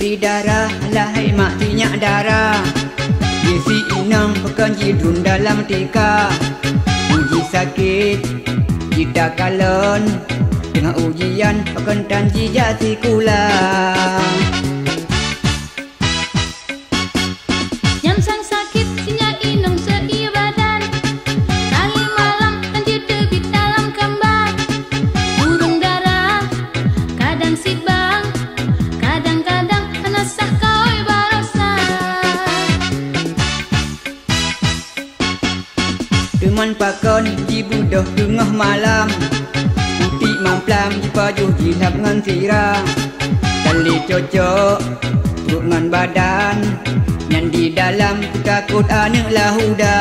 di darah lahai mak tinyak darah. Yesi inang pekan jidun dalam tika. Uji sakit kita kalon dengan ujian pekan tanji jati kula. Nyam sang sakit sinya inong seia badan. Kali malam tanji terbit dalam kambar. Burung darah kadang sibang, kadang-kadang anasah kau barosa. Teman pakon jibudoh tengah malam. Putih mamplam jipajuh jilap ngan sirah. Tali cocok perut ngan badan. Yang di dalam ku takut anak lahuda.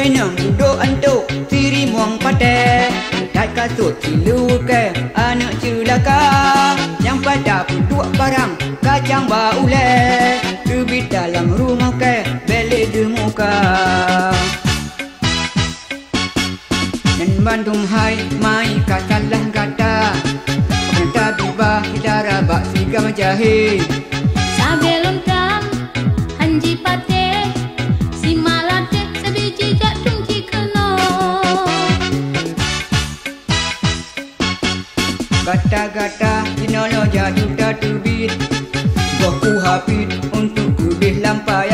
Nang duduk antuk tiri muang patek. Dekat kasut silu ke anak celaka. Yang pada puduk barang kacang bau le. Terbit dalam rumah ke belik di muka. Dan bandung hai mai katalah kata. Kata biba hidara bak sigam jahe. Sabelum kam hanji pate. Si malate sebiji jak tungki keno. Gata-gata dinono jatuh dah terbit. Goku hapit untuk kubih lampai.